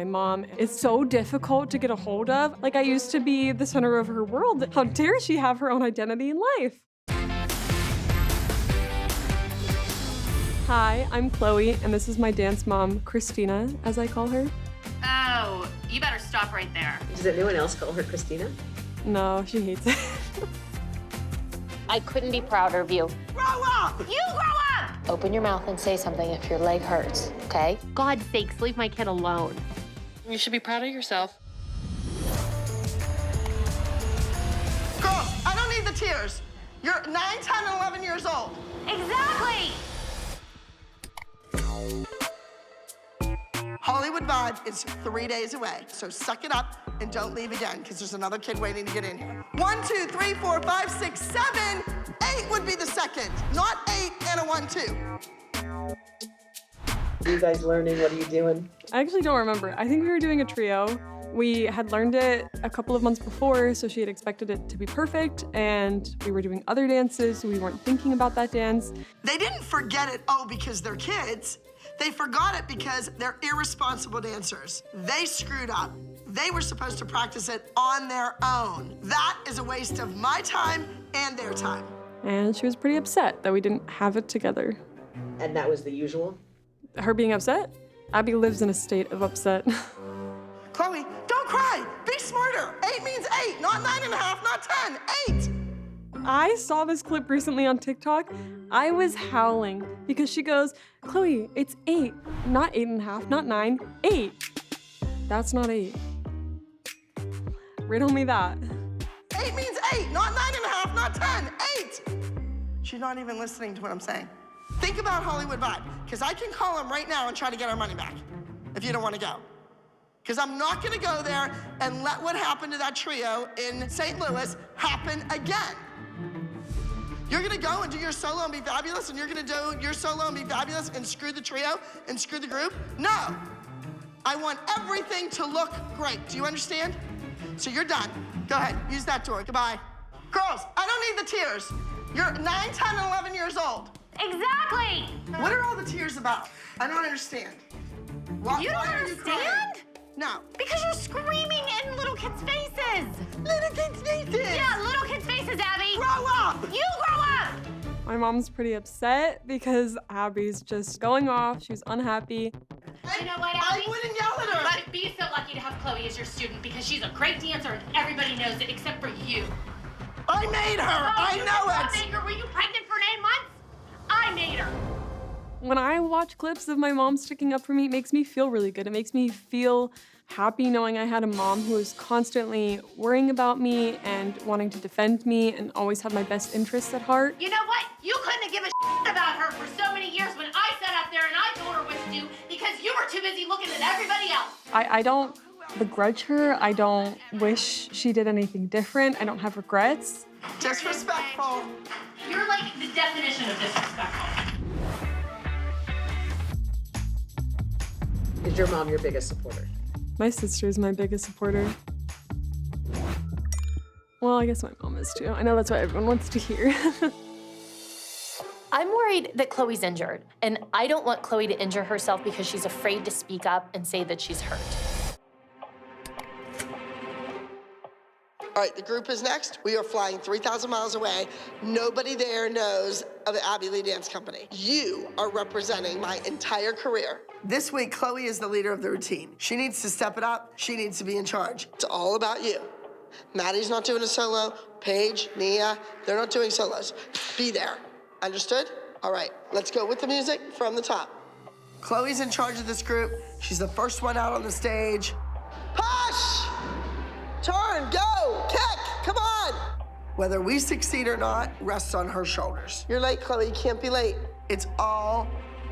mom is so difficult to get a hold of. Like, I used to be the center of her world. How dare she have her own identity in life? Hi, I'm Chloe, and this is my dance mom, Christina, as I call her. Oh, you better stop right there. Does anyone else call her Christina? No, she hates it. I couldn't be prouder of you. Grow up! You grow up! Open your mouth and say something if your leg hurts, okay? God's sakes, leave my kid alone. You should be proud of yourself. Girls, I don't need the tears. You're 9, 10, and 11 years old. Exactly! Hollywood Vibe is 3 days away, so suck it up and don't leave again, because there's another kid waiting to get in here. 1, 2, 3, 4, 5, 6, 7, 8 would be the second, not 8 and a 1, 2. Are you guys learning? What are you doing? I actually don't remember. I think we were doing a trio. We had learned it a couple of months before, so she had expected it to be perfect, and we were doing other dances, so we weren't thinking about that dance. They didn't forget it, because they're kids. They forgot it because they're irresponsible dancers. They screwed up. They were supposed to practice it on their own. That is a waste of my time and their time. And she was pretty upset that we didn't have it together. And that was the usual? Her being upset? Abby lives in a state of upset. Chloe, don't cry. Be smarter. 8 means 8, not 9.5, not 10. 8. I saw this clip recently on TikTok. I was howling because she goes, Chloe, it's 8, not 8.5, not 9, 8. That's not 8. Riddle me that. 8 means 8, not 9.5, not 10. 8. She's not even listening to what I'm saying. Think about Hollywood Vibe, because I can call them right now and try to get our money back if you don't want to go. Because I'm not going to go there and let what happened to that trio in St. Louis happen again. You're gonna go and do your solo and be fabulous, and you're gonna do your solo and be fabulous and screw the trio and screw the group? No. I want everything to look great. Do you understand? So you're done. Go ahead, use that door. Goodbye. Girls, I don't need the tears. You're 9, 10, and 11 years old. Exactly! What are all the tears about? I don't understand. Why, You don't why are you crying? understand? No. Because you're screaming in little kids' faces. Little kids' faces. Yeah, little kids' faces, Abby. Grow up. You grow up! My mom's pretty upset because Abby's just going off. She's unhappy. You know what, I Abby? wouldn't yell at her. But be so lucky to have Chloe as your student because she's a great dancer and everybody knows it except for you. I made her. I you know did not it. make her. Were you pregnant for 9 months? I made her. When I watch clips of my mom sticking up for me, it makes me feel really good. It makes me feel happy knowing I had a mom who was constantly worrying about me and wanting to defend me and always have my best interests at heart. You know what? You couldn't have given a shit about her for so many years when I sat up there and I told her what to do because you were too busy looking at everybody else. I don't begrudge her. I don't wish she did anything different. I don't have regrets. Disrespectful. You're like the definition of disrespectful. Is your mom your biggest supporter? My sister's my biggest supporter. Well, I guess my mom is too. I know that's what everyone wants to hear. I'm worried that Chloe's injured, and I don't want Chloe to injure herself because she's afraid to speak up and say that she's hurt. All right, the group is next. We are flying 3,000 miles away. Nobody there knows of the Abby Lee Dance Company. You are representing my entire career. This week, Chloe is the leader of the routine. She needs to step it up. She needs to be in charge. It's all about you. Maddie's not doing a solo. Paige, Nia, they're not doing solos. Be there. Understood? All right, let's go with the music from the top. Chloe's in charge of this group. She's the first one out on the stage. Push! Turn, go, kick, come on! Whether we succeed or not rests on her shoulders. You're late, Chloe, you can't be late. It's all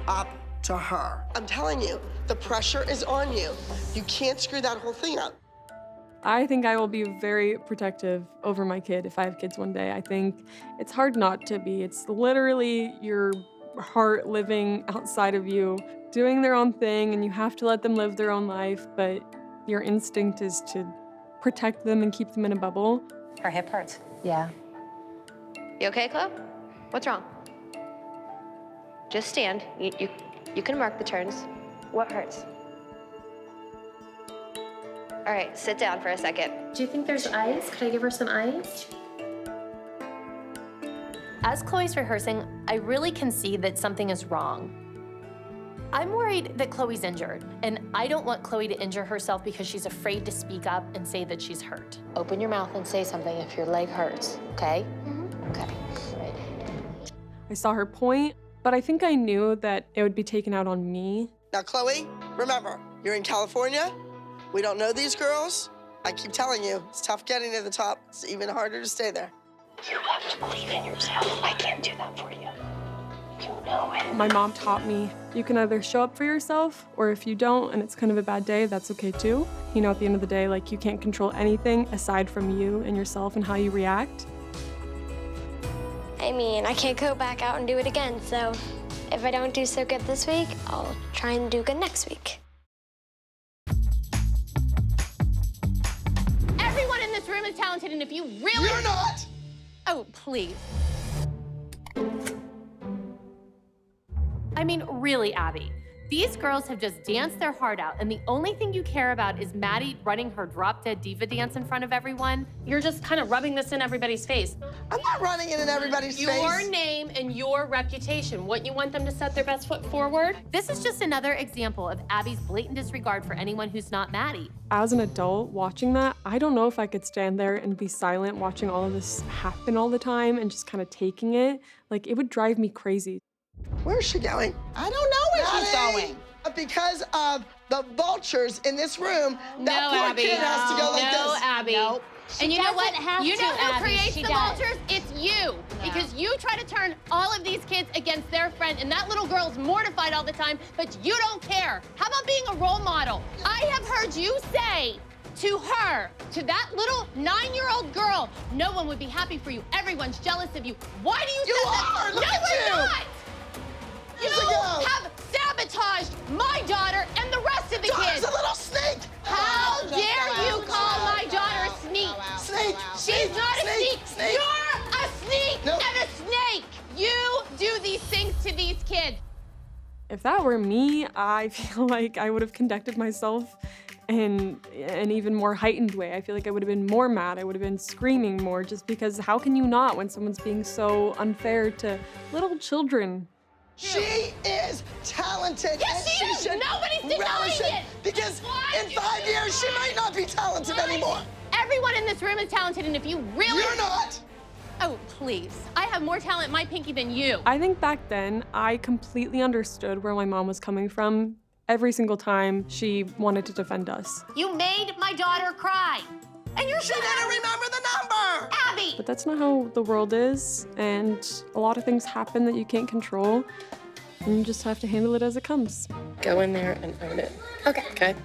up to her. I'm telling you, the pressure is on you. You can't screw that whole thing up. I think I will be very protective over my kid if I have kids one day. I think it's hard not to be. It's literally your heart living outside of you, doing their own thing, and you have to let them live their own life, but your instinct is to protect them and keep them in a bubble. Her hip hurts. Yeah. You okay, Chloe? What's wrong? Just stand. You can mark the turns. What hurts? All right, sit down for a second. Do you think there's ice? Could I give her some ice? As Chloe's rehearsing, I really can see that something is wrong. I'm worried that Chloe's injured, and I don't want Chloe to injure herself because she's afraid to speak up and say that she's hurt. Open your mouth and say something if your leg hurts, okay? Okay. Right. I saw her point, but I think I knew that it would be taken out on me. Now, Chloe, remember, you're in California. We don't know these girls. I keep telling you, it's tough getting to the top. It's even harder to stay there. You have to believe in yourself. I can't do that for you. You know it. My mom taught me you can either show up for yourself, or if you don't and it's kind of a bad day, that's okay too. You know, at the end of the day, like, you can't control anything aside from you and yourself and how you react. I mean, I can't go back out and do it again, so if I don't do so good this week, I'll try and do good next week. Everyone in this room is talented, and if you really... You're not! Oh, please. I mean, really, Abby. These girls have just danced their heart out, and the only thing you care about is Maddie running her drop-dead diva dance in front of everyone. You're just kind of rubbing this in everybody's face. I'm not running it in everybody's Your face. name and your reputation. Wouldn't you want them to set their best foot forward? This is just another example of Abby's blatant disregard for anyone who's not Maddie. As an adult watching that, I don't know if I could stand there and be silent watching all of this happen all the time and just kind of taking it. Like, it would drive me crazy. Where's she going? I don't know where she's Maddie! going. Because of the vultures in this room, that No, poor Abby. kid has to go like No, this. Abby. Nope. And you know what? have You know to, who Abby. creates She the does. vultures? It's you. Because you try to turn all of these kids against their friend, and that little girl's mortified all the time, but you don't care. How about being a role model? I have heard you say to her, to that little 9-year-old girl, no one would be happy for you. Everyone's jealous of you. Why do you You say that? are! Look no, at we're you! not! You Years ago. have sabotaged my daughter and the rest of the Daughter's kids. a little snake! How dare you call my daughter a sneak? Snake! She's not a sneak. Snake! You're a sneak No. and a snake. You do these things to these kids. If that were me, I feel like I would have conducted myself in an even more heightened way. I feel like I would have been more mad. I would have been screaming more, just because how can you not when someone's being so unfair to little children? She is talented. Yes, and she is. should Nobody's denying relish it. Because Why in do 5 you years, she lie? might not be talented anymore. Everyone in this room is talented, and if you really... You're not. Oh, please. I have more talent in my pinky than you. I think back then, I completely understood where my mom was coming from every single time she wanted to defend us. You made my daughter cry. And you're She didn't remember the number. Abby. But that's not how the world is, and a lot of things happen that you can't control, and you just have to handle it as it comes. Go in there and own it. Okay. Okay?